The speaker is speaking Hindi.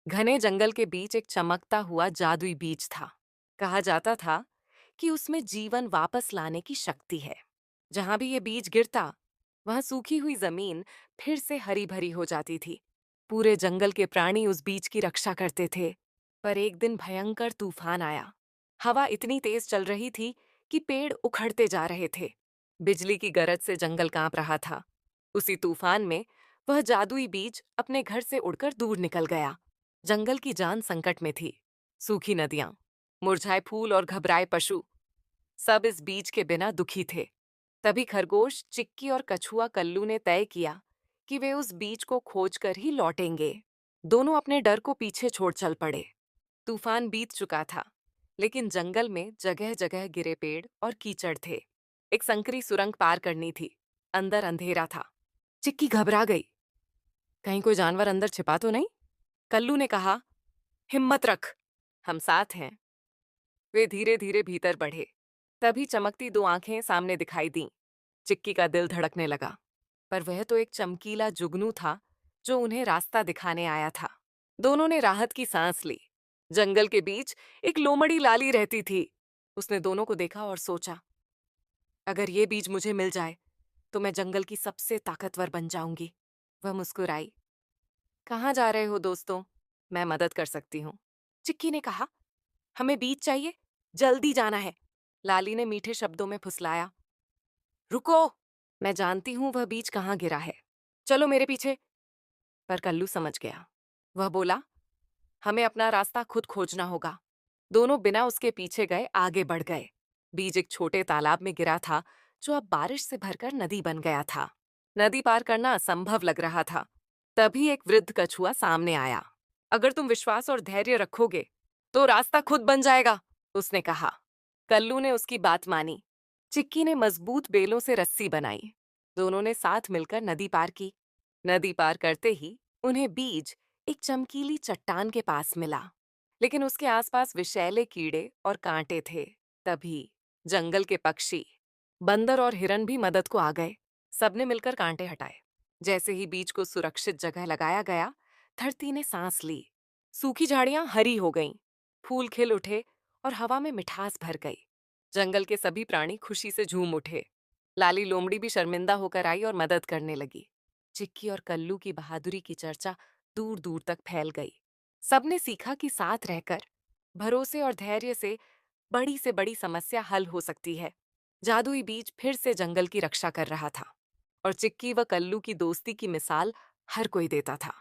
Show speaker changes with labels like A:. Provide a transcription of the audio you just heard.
A: घने जंगल के बीच एक चमकता हुआ जादुई बीज था। कहा जाता था कि उसमें जीवन वापस लाने की शक्ति है। जहां भी ये बीज गिरता, वहां सूखी हुई जमीन फिर से हरी भरी हो जाती थी। पूरे जंगल के प्राणी उस बीज की रक्षा करते थे। पर एक दिन भयंकर तूफान आया। हवा इतनी तेज चल रही थी कि पेड़ उखड़ते जा रहे थे। बिजली की गरज से जंगल कांप रहा था। उसी तूफान में वह जादुई बीज अपने घर से उड़कर दूर निकल गया। जंगल की जान संकट में थी। सूखी नदियां, मुरझाए फूल और घबराए पशु, सब इस बीज के बिना दुखी थे। तभी खरगोश, चिक्की और कछुआ कल्लू ने तय किया कि वे उस बीज को खोजकर ही लौटेंगे। दोनों अपने डर को पीछे छोड़ चल पड़े। तूफान बीत चुका था, लेकिन जंगल में जगह जगह गिरे पेड़ और कीचड़ थे। एक संकरी सुरंग पार करनी थी। अंदर अंधेरा था। चिक्की घबरा गई। कहीं कोई जानवर अंदर छिपा तो नहीं? कल्लू ने कहा, हिम्मत रख, हम साथ हैं। वे धीरे धीरे भीतर बढ़े। तभी चमकती दो आंखें सामने दिखाई दीं। चिक्की का दिल धड़कने लगा। पर वह तो एक चमकीला जुगनू था जो उन्हें रास्ता दिखाने आया था। दोनों ने राहत की सांस ली। जंगल के बीच एक लोमड़ी लाली रहती थी। उसने दोनों को देखा और सोचा, अगर ये बीज मुझे मिल जाए तो मैं जंगल की सबसे ताकतवर बन जाऊंगी। वह मुस्कुराई। कहाँ जा रहे हो दोस्तों? मैं मदद कर सकती हूँ। चिक्की ने कहा, हमें बीज चाहिए, जल्दी जाना है। लाली ने मीठे शब्दों में फुसलाया, रुको, मैं जानती हूँ वह बीज कहाँ गिरा है। चलो मेरे पीछे। पर कल्लू समझ गया। वह बोला, हमें अपना रास्ता खुद खोजना होगा। दोनों बिना उसके पीछे गए आगे बढ़ गए। बीज एक छोटे तालाब में गिरा था जो अब बारिश से भरकर नदी बन गया था। नदी पार करना असंभव लग रहा था। तभी एक वृद्ध कछुआ सामने आया। अगर तुम विश्वास और धैर्य रखोगे तो रास्ता खुद बन जाएगा, उसने कहा। कल्लू ने उसकी बात मानी। चिक्की ने मजबूत बेलों से रस्सी बनाई। दोनों ने साथ मिलकर नदी पार की। नदी पार करते ही उन्हें बीज एक चमकीली चट्टान के पास मिला, लेकिन उसके आसपास विषैले कीड़े और कांटे थे। तभी जंगल के पक्षी, बंदर और हिरन भी मदद को आ गए। सबने मिलकर कांटे हटाए। जैसे ही बीज को सुरक्षित जगह लगाया गया, धरती ने सांस ली। सूखी झाड़ियां हरी हो गईं, फूल खिल उठे और हवा में मिठास भर गई। जंगल के सभी प्राणी खुशी से झूम उठे। लाली लोमड़ी भी शर्मिंदा होकर आई और मदद करने लगी। चिक्की और कल्लू की बहादुरी की चर्चा दूर दूर तक फैल गई। सबने सीखा कि साथ रहकर, भरोसे और धैर्य से बड़ी समस्या हल हो सकती है। जादुई बीज फिर से जंगल की रक्षा कर रहा था और चिक्की व कल्लू की दोस्ती की मिसाल हर कोई देता था।